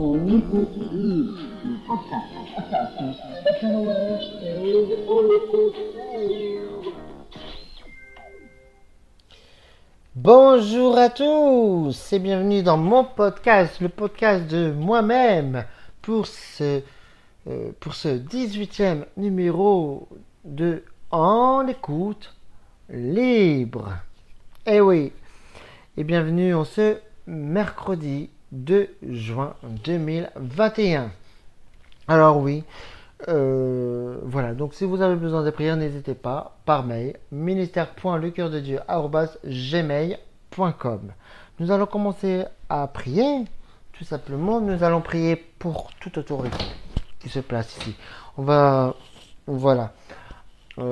On écoute le podcast. Bonjour à tous et bienvenue dans mon podcast, le podcast de moi-même pour ce 18e numéro de En écoute libre. Eh oui, et bienvenue en ce mercredi 2 juin 2021. Alors oui, voilà, donc si vous avez besoin de prières, n'hésitez pas par mail ministère.lecoeurdedieu@gmail.com. Nous allons commencer à prier, tout simplement. Nous allons prier pour toute autorité qui se place ici. Voilà,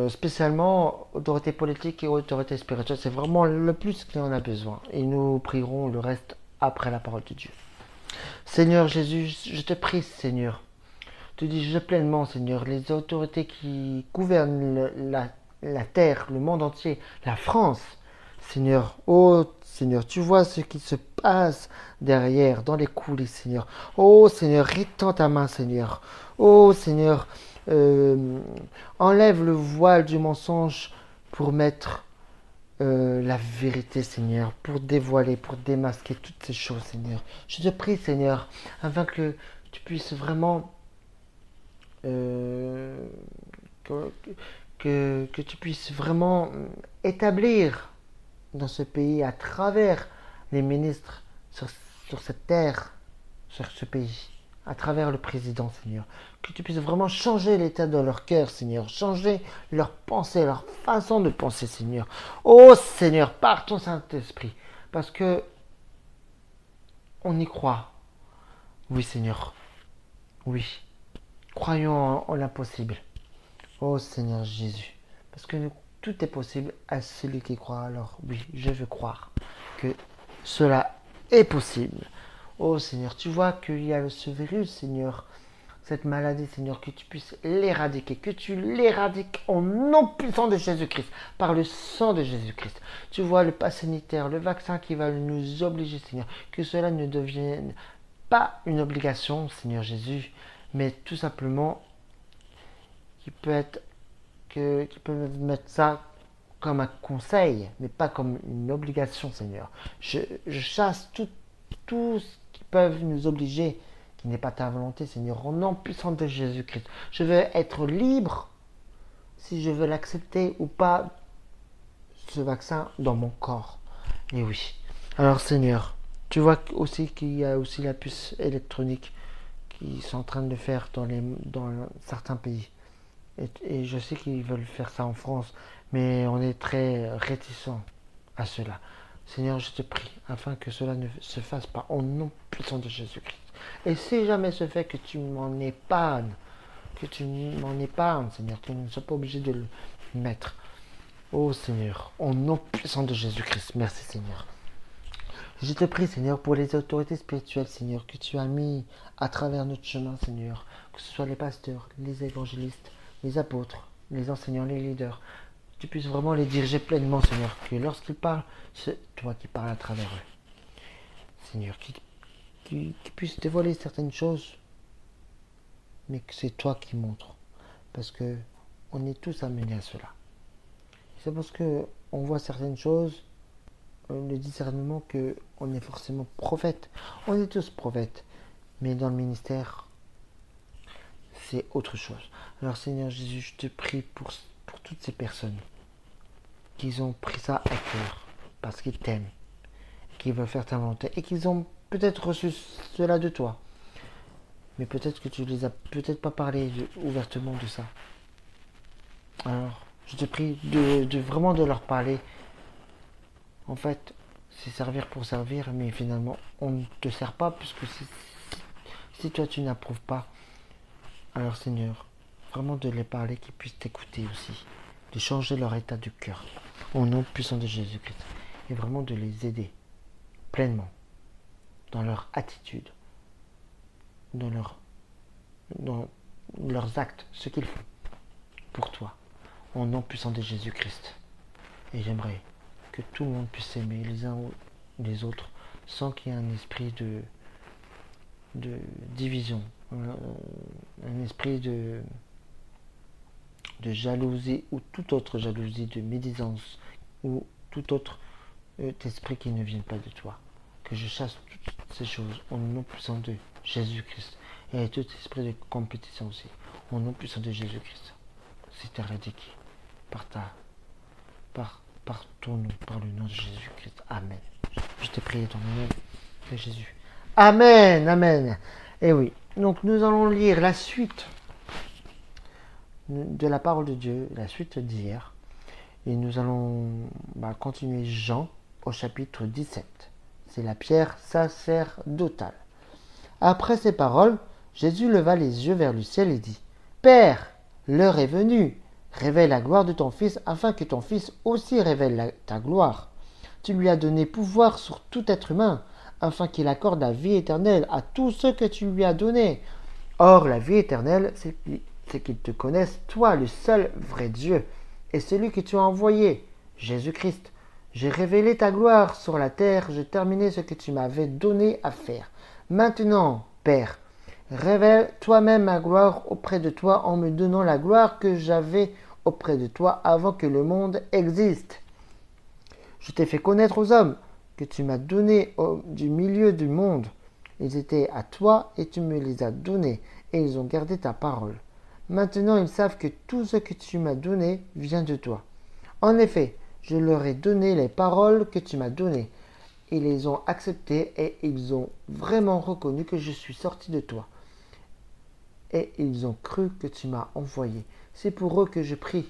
spécialement autorité politique et autorité spirituelle, c'est vraiment le plus qu'on a besoin. Et nous prierons le reste après la parole de Dieu. Seigneur Jésus, je te prie, Seigneur. Te dis-je pleinement, Seigneur, les autorités qui gouvernent la terre, le monde entier, la France, Seigneur, oh Seigneur, tu vois ce qui se passe derrière, dans les coulisses, Seigneur. Oh Seigneur, étends ta main, Seigneur. Oh Seigneur, enlève le voile du mensonge pour mettre la vérité, Seigneur, pour dévoiler, pour démasquer toutes ces choses, Seigneur. Je te prie, Seigneur, afin que tu puisses vraiment que, que tu puisses vraiment établir dans ce pays, à travers les ministres sur cette terre, sur ce pays, à travers le président, Seigneur, que tu puisses vraiment changer l'état de leur cœur, Seigneur, changer leur pensée, leur façon de penser, Seigneur. Oh Seigneur, par ton Saint-Esprit, parce que on y croit. Oui, Seigneur, oui. Croyons en l'impossible. Oh Seigneur Jésus. Parce que tout est possible à celui qui croit. Alors oui, je veux croire que cela est possible. Oh Seigneur, tu vois qu'il y a ce virus, Seigneur. Cette maladie, Seigneur, que tu puisses l'éradiquer. Que tu l'éradiques au nom puissant de Jésus-Christ. Par le sang de Jésus-Christ. Tu vois le pass sanitaire, le vaccin qui va nous obliger, Seigneur. Que cela ne devienne pas une obligation, Seigneur Jésus, mais tout simplement qui peuvent mettre ça comme un conseil, mais pas comme une obligation, Seigneur. Je chasse tout ce qui peuvent nous obliger, qui n'est pas ta volonté, Seigneur, au nom puissant de Jésus-Christ. Je veux être libre, si je veux l'accepter ou pas, ce vaccin dans mon corps. Et oui. Alors, Seigneur, tu vois aussi qu'il y a aussi la puce électronique qu'ils sont en train de faire dans certains pays. Et je sais qu'ils veulent faire ça en France, mais on est très réticents à cela. Seigneur, je te prie, afin que cela ne se fasse pas, au nom puissant de Jésus-Christ. Et si jamais ce fait que tu m'en épargnes, Seigneur, que je ne sois pas obligé de le mettre. Oh Seigneur, au nom puissant de Jésus-Christ, merci Seigneur. Je te prie, Seigneur, pour les autorités spirituelles, Seigneur, que tu as mis à travers notre chemin, Seigneur, que ce soit les pasteurs, les évangélistes, les apôtres, les enseignants, les leaders, que tu puisses vraiment les diriger pleinement, Seigneur, que lorsqu'ils parlent, c'est toi qui parles à travers eux. Seigneur, qu'ils puissent dévoiler certaines choses, mais que c'est toi qui montres, parce que on est tous amenés à cela. C'est parce que on voit certaines choses, le discernement, que on est forcément prophète. On est tous prophètes, mais dans le ministère, c'est autre chose. Alors Seigneur Jésus, je te prie pour toutes ces personnes qui ont pris ça à cœur, parce qu'ils t'aiment, qu'ils veulent faire ta volonté, et qu'ils ont peut-être reçu cela de toi. Mais peut-être que tu les as peut-être pas parlé ouvertement de ça. Alors, je te prie vraiment de leur parler. En fait, c'est servir pour servir, mais finalement, on ne te sert pas, puisque si toi tu n'approuves pas, alors Seigneur, vraiment de les parler, qu'ils puissent t'écouter aussi, de changer leur état du cœur, au nom puissant de Jésus-Christ, et vraiment de les aider pleinement dans leur attitude, dans leurs actes, ce qu'ils font pour toi, au nom puissant de Jésus-Christ. Et j'aimerais que tout le monde puisse s'aimer les uns ou les autres sans qu'il y ait un esprit de division, un esprit de jalousie ou toute autre jalousie, de médisance ou tout autre esprit qui ne vient pas de toi. Que je chasse toutes ces choses au nom puissant de Jésus-Christ et tout esprit de compétition aussi au nom puissant de Jésus-Christ. C'est éradiqué par ton nom, par le nom de Jésus-Christ. Amen. Je t'ai prié dans le nom de Jésus. Amen, amen. Et oui, donc nous allons lire la suite de la parole de Dieu, la suite d'hier. Et nous allons continuer Jean au chapitre 17. C'est la pierre sacerdotale. Après ces paroles, Jésus leva les yeux vers le ciel et dit, Père, l'heure est venue. Révèle la gloire de ton Fils, afin que ton Fils aussi révèle ta gloire. Tu lui as donné pouvoir sur tout être humain, afin qu'il accorde la vie éternelle à tous ceux que tu lui as donnés. Or, la vie éternelle, c'est qu'ils te connaissent, toi, le seul vrai Dieu, et celui que tu as envoyé, Jésus-Christ. J'ai révélé ta gloire sur la terre, j'ai terminé ce que tu m'avais donné à faire. Maintenant, Père, révèle toi-même ma gloire auprès de toi en me donnant la gloire que j'avais auprès de toi avant que le monde existe. Je t'ai fait connaître aux hommes que tu m'as donnés du milieu du monde. Ils étaient à toi et tu me les as donnés et ils ont gardé ta parole. Maintenant ils savent que tout ce que tu m'as donné vient de toi. En effet, je leur ai donné les paroles que tu m'as données. Ils les ont acceptées et ils ont vraiment reconnu que je suis sorti de toi. Et ils ont cru que tu m'as envoyé. C'est pour eux que je prie.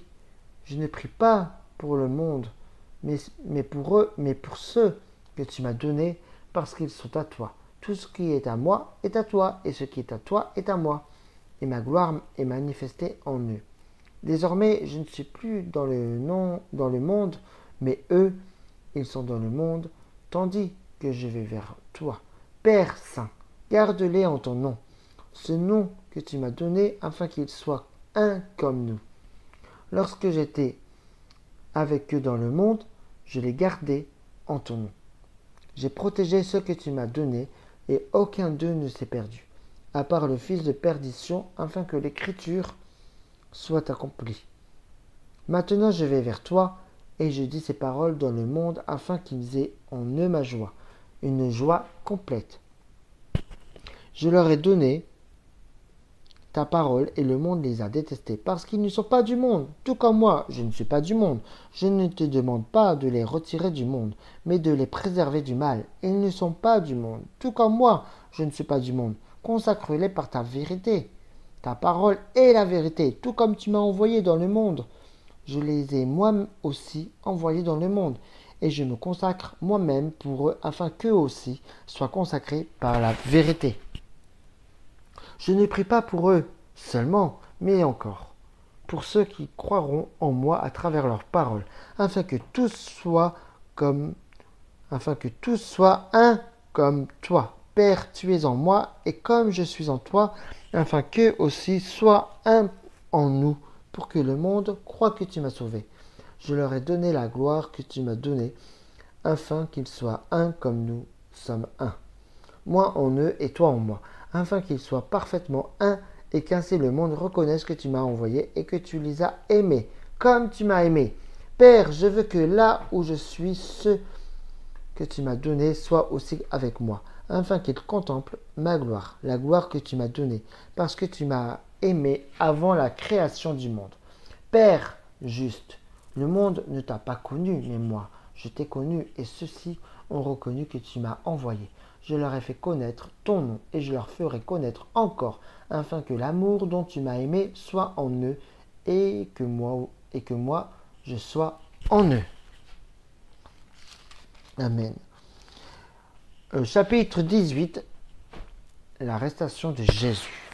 Je ne prie pas pour le monde, mais pour eux, mais pour ceux que tu m'as donnés, parce qu'ils sont à toi. Tout ce qui est à moi est à toi, et ce qui est à toi est à moi. Et ma gloire est manifestée en eux. Désormais, je ne suis plus dans le monde, mais eux, ils sont dans le monde, tandis que je vais vers toi. Père Saint, garde-les en ton nom, ce nom que tu m'as donné, afin qu'ils soient un comme nous. Lorsque j'étais avec eux dans le monde, je les gardais en ton nom. J'ai protégé ceux que tu m'as donnés, et aucun d'eux ne s'est perdu, à part le fils de perdition, afin que l'écriture soit accomplie. Maintenant je vais vers toi, et je dis ces paroles dans le monde, afin qu'ils aient en eux ma joie, une joie complète. Je leur ai donné ta parole, et le monde les a détestés, parce qu'ils ne sont pas du monde, tout comme moi, je ne suis pas du monde. Je ne te demande pas de les retirer du monde, mais de les préserver du mal. Ils ne sont pas du monde, tout comme moi, je ne suis pas du monde. Consacre-les par ta vérité. Ta parole est la vérité, tout comme tu m'as envoyé dans le monde. Je les ai moi aussi envoyés dans le monde, et je me consacre moi-même pour eux, afin qu'eux aussi soient consacrés par la vérité. Je ne prie pas pour eux seulement, mais encore pour ceux qui croiront en moi à travers leurs paroles, afin que tous soient un comme toi. Père, tu es en moi, et comme je suis en toi, afin qu'eux aussi soient un en nous, pour que le monde croie que tu m'as sauvé. Je leur ai donné la gloire que tu m'as donnée, afin qu'ils soient un comme nous sommes un. Moi en eux et toi en moi, afin qu'ils soient parfaitement un, et qu'ainsi le monde reconnaisse que tu m'as envoyé et que tu les as aimés, comme tu m'as aimé. Père, je veux que là où je suis, ceux que tu m'as donnés soient aussi avec moi, afin qu'ils contemplent ma gloire, la gloire que tu m'as donnée, parce que tu m'as aimé avant la création du monde. Père juste, le monde ne t'a pas connu, mais moi, je t'ai connu, et ceux-ci ont reconnu que tu m'as envoyé. Je leur ai fait connaître ton nom, et je leur ferai connaître encore, afin que l'amour dont tu m'as aimé soit en eux, et que moi, je sois en eux. Amen. Chapitre 18, l'arrestation de Jésus.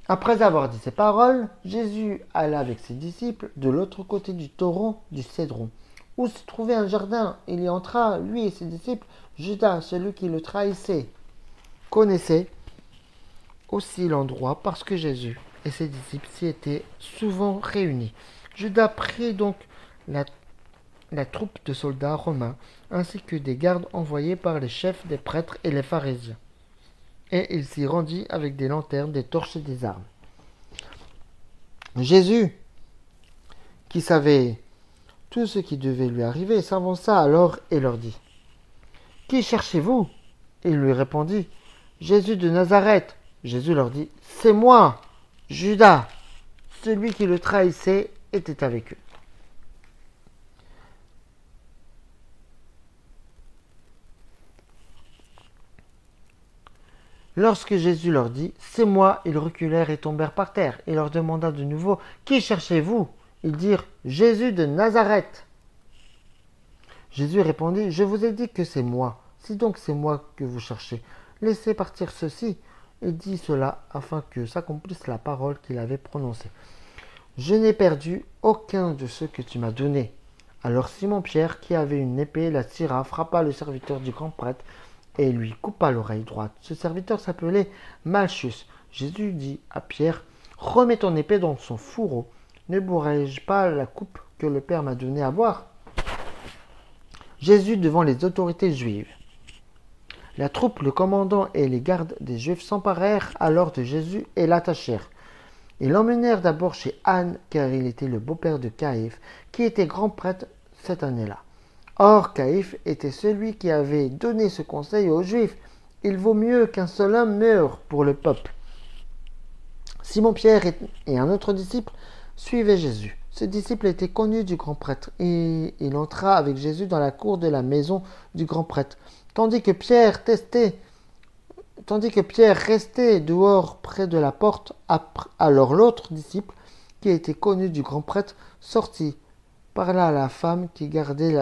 Après avoir dit ces paroles, Jésus alla avec ses disciples de l'autre côté du torrent du Cédron, où se trouvait un jardin. Il y entra, lui et ses disciples. Judas, celui qui le trahissait, connaissait aussi l'endroit parce que Jésus et ses disciples s'y étaient souvent réunis. Judas prit donc la troupe de soldats romains, ainsi que des gardes envoyés par les chefs des prêtres et les pharisiens. et il s'y rendit avec des lanternes, des torches et des armes. Jésus, qui savait tout ce qui devait lui arriver, s'avança alors et leur dit : « Qui cherchez-vous ? » Il lui répondit : « Jésus de Nazareth. » Jésus leur dit : « C'est moi, Judas. » Celui qui le trahissait était avec eux. Lorsque Jésus leur dit « C'est moi », ils reculèrent et tombèrent par terre. Il leur demanda de nouveau : « Qui cherchez-vous » Ils dirent : « Jésus de Nazareth. » Jésus répondit : « Je vous ai dit que c'est moi. Si donc c'est moi que vous cherchez, laissez partir ceux-ci. » Il dit cela afin que s'accomplisse la parole qu'il avait prononcée. « Je n'ai perdu aucun de ceux que tu m'as donnés. » Alors Simon-Pierre, qui avait une épée, la tira, frappa le serviteur du grand prêtre et lui coupa l'oreille droite. Ce serviteur s'appelait Malchus. Jésus dit à Pierre : « Remets ton épée dans son fourreau. Ne boirai-je pas la coupe que le Père m'a donnée à boire ?» Jésus devant les autorités juives. La troupe, le commandant et les gardes des Juifs s'emparèrent alors de Jésus et l'attachèrent. Ils l'emmenèrent d'abord chez Anne, car il était le beau-père de Caïphe, qui était grand prêtre cette année-là. Or, Caïphe était celui qui avait donné ce conseil aux Juifs : il vaut mieux qu'un seul homme meure pour le peuple. Simon-Pierre et un autre disciple suivaient Jésus. Ce disciple était connu du grand prêtre, et il entra avec Jésus dans la cour de la maison du grand prêtre, tandis que Pierre restait dehors près de la porte. Alors l'autre disciple, qui était connu du grand prêtre, sortit, parla à la femme qui gardait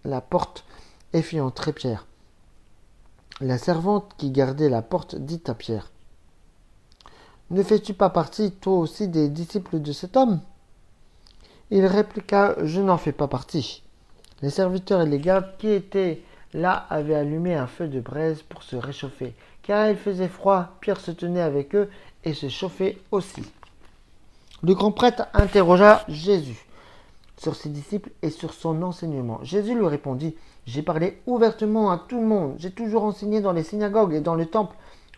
la porte et fit entrer Pierre. La servante qui gardait la porte dit à Pierre : « Ne fais-tu pas partie, toi aussi, des disciples de cet homme ?» Il répliqua : « Je n'en fais pas partie. » Les serviteurs et les gardes qui étaient là avaient allumé un feu de braise pour se réchauffer, car il faisait froid. Pierre se tenait avec eux et se chauffait aussi. Le grand prêtre interrogea Jésus sur ses disciples et sur son enseignement. Jésus lui répondit : « J'ai parlé ouvertement à tout le monde. J'ai toujours enseigné dans les synagogues et dans le temple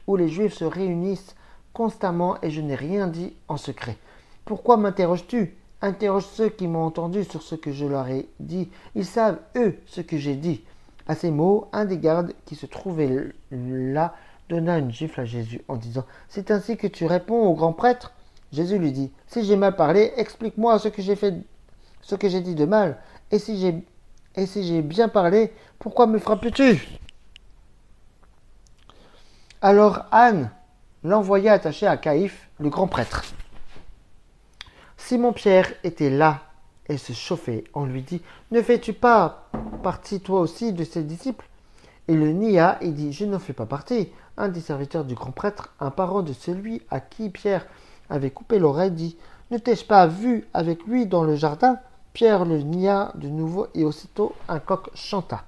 où les Juifs se réunissent constamment et je n'ai rien dit en secret. Pourquoi m'interroges-tu ? Interroge ceux qui m'ont entendu sur ce que je leur ai dit. Ils savent, eux, ce que j'ai dit. » À ces mots, un des gardes qui se trouvait là donna une gifle à Jésus en disant : « C'est ainsi que tu réponds au grand prêtre ?» Jésus lui dit : « Si j'ai mal parlé, explique-moi ce que j'ai dit de mal. Et si j'ai bien parlé, pourquoi me frappes-tu » Alors Anne l'envoya attacher à Caïphe, le grand prêtre. Simon-Pierre était là et se chauffait. On lui dit : « Ne fais-tu pas partie toi aussi de ses disciples ?» Il le nia et dit : « Je n'en fais pas partie. » Un des serviteurs du grand prêtre, un parent de celui à qui Pierre avait coupé l'oreille, dit : « Ne t'ai-je pas vu avec lui dans le jardin ?» Pierre le nia de nouveau et aussitôt un coq chanta.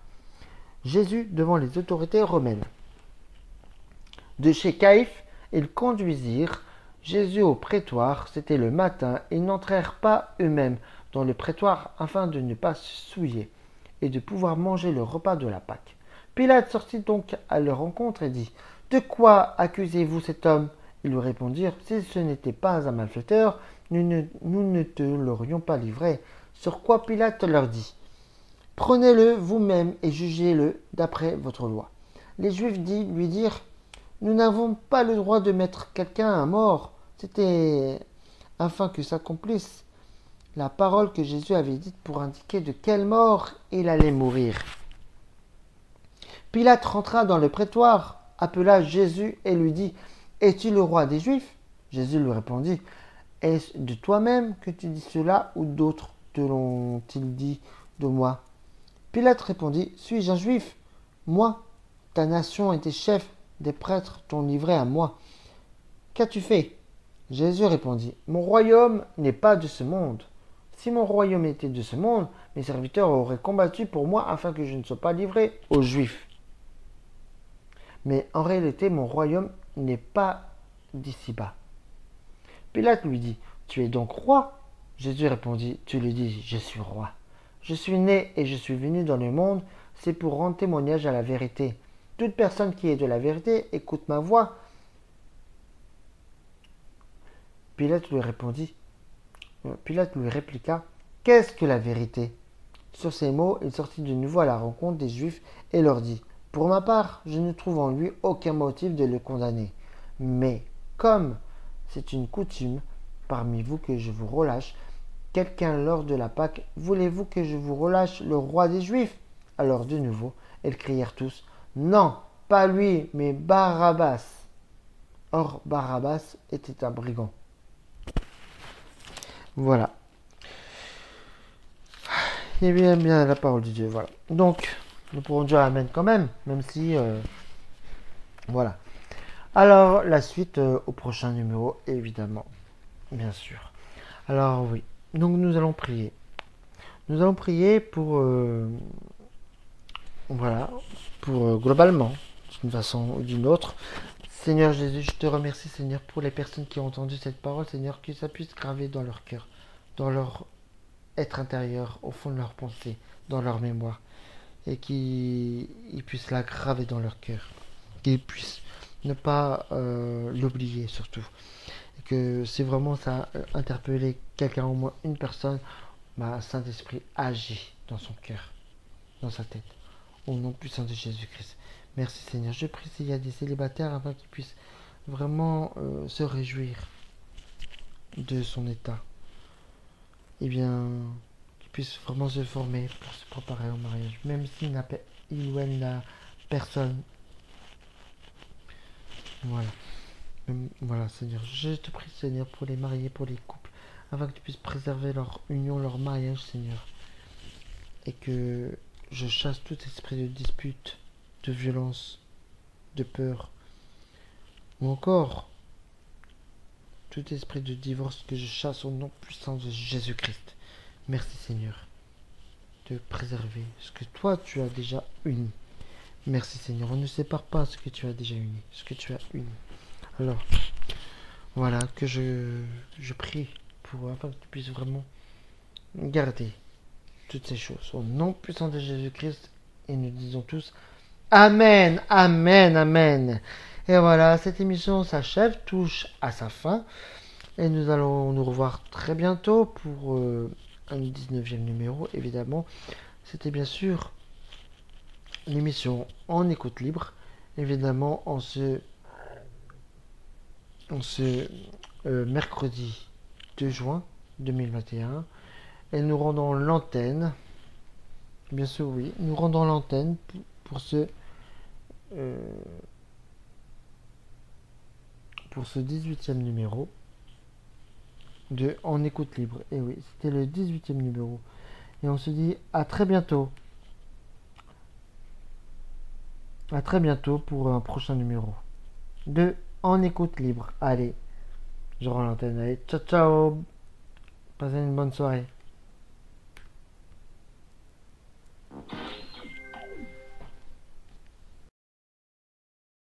Jésus devant les autorités romaines. De chez Caïphe, ils conduisirent Jésus au prétoire. C'était le matin. Ils n'entrèrent pas eux-mêmes dans le prétoire afin de ne pas se souiller et de pouvoir manger le repas de la Pâque. Pilate sortit donc à leur rencontre et dit : « De quoi accusez-vous cet homme ?» Ils lui répondirent : « Si ce n'était pas un malfaiteur, nous ne te l'aurions pas livré. » Sur quoi Pilate leur dit : « Prenez-le vous-même et jugez-le d'après votre loi. » Les Juifs lui dirent : « Nous n'avons pas le droit de mettre quelqu'un à mort. » C'était afin que s'accomplisse la parole que Jésus avait dite pour indiquer de quelle mort il allait mourir. Pilate rentra dans le prétoire, appela Jésus et lui dit : « Es-tu le roi des Juifs ?» Jésus lui répondit : « Est-ce de toi-même que tu dis cela ou d'autres te l'ont-ils dit de moi ?» Pilate répondit : « Suis-je un Juif ? Moi, ta nation et tes chefs des prêtres t'ont livré à moi. Qu'as-tu fait ?» Jésus répondit : « Mon royaume n'est pas de ce monde. Si mon royaume était de ce monde, mes serviteurs auraient combattu pour moi afin que je ne sois pas livré aux Juifs. Mais en réalité, mon royaume n'est pas d'ici-bas. » Pilate lui dit : « Tu es donc roi ?» Jésus répondit : « Tu le dis, je suis roi. Je suis né et je suis venu dans le monde, c'est pour rendre témoignage à la vérité. toute personne qui est de la vérité écoute ma voix. Pilate lui répondit, Pilate lui répliqua, qu'est-ce que la vérité? Sur ces mots, il sortit de nouveau à la rencontre des Juifs et leur dit, pour ma part, je ne trouve en lui aucun motif de le condamner. Mais comme c'est une coutume parmi vous que je vous relâche quelqu'un lors de la Pâque, voulez-vous que je vous relâche le roi des Juifs? Alors de nouveau, ils crièrent tous, non, pas lui, mais Barabbas. Or, Barabbas était un brigand. Voilà. Et bien la parole de Dieu, voilà. Donc, nous pourrons dire Amen quand même si... voilà. Alors, la suite au prochain numéro, évidemment. Bien sûr. Alors, oui. Donc, nous allons prier. Nous allons prier pour... voilà. Pour globalement, d'une façon ou d'une autre. Seigneur Jésus, je te remercie, Seigneur, pour les personnes qui ont entendu cette parole, Seigneur, que ça puisse graver dans leur cœur, dans leur être intérieur, au fond de leur pensée, dans leur mémoire, et qu'ils puissent la graver dans leur cœur, qu'ils puissent ne pas l'oublier surtout, et que si vraiment ça a interpellé quelqu'un, au moins une personne, Saint-Esprit agit dans son cœur, dans sa tête, au nom puissant de Jésus-Christ. Merci Seigneur. Je prie s'il y a des célibataires afin qu'ils puissent vraiment se réjouir de son état. Eh bien, qu'ils puissent vraiment se former pour se préparer au mariage. Même s'il ou elle n'a personne. Voilà. Voilà Seigneur. Je te prie Seigneur pour les mariés, pour les couples, afin que tu puisses préserver leur union, leur mariage Seigneur. Et que je chasse tout esprit de dispute, de violence, de peur, ou encore tout esprit de divorce que je chasse au nom puissant de Jésus-Christ. Merci Seigneur de préserver ce que toi tu as déjà uni. Merci Seigneur, on ne sépare pas ce que tu as déjà uni, ce que tu as uni. Alors, voilà, que je prie pour afin que tu puisses vraiment garder toutes ces choses au nom puissant de Jésus-Christ, et nous disons tous Amen, Amen, Amen. Et voilà, cette émission s'achève, touche à sa fin. Et nous allons nous revoir très bientôt pour un 19e numéro, évidemment. C'était bien sûr l'émission En écoute libre, évidemment en ce mercredi 2 juin 2021. Et nous rendons l'antenne, bien sûr oui, nous rendons l'antenne pour ce 18e numéro de En écoute libre. Et oui, c'était le 18e numéro. Et on se dit à très bientôt. À très bientôt pour un prochain numéro de En écoute libre. Allez, je rends l'antenne. Allez, ciao ciao. Passez une bonne soirée.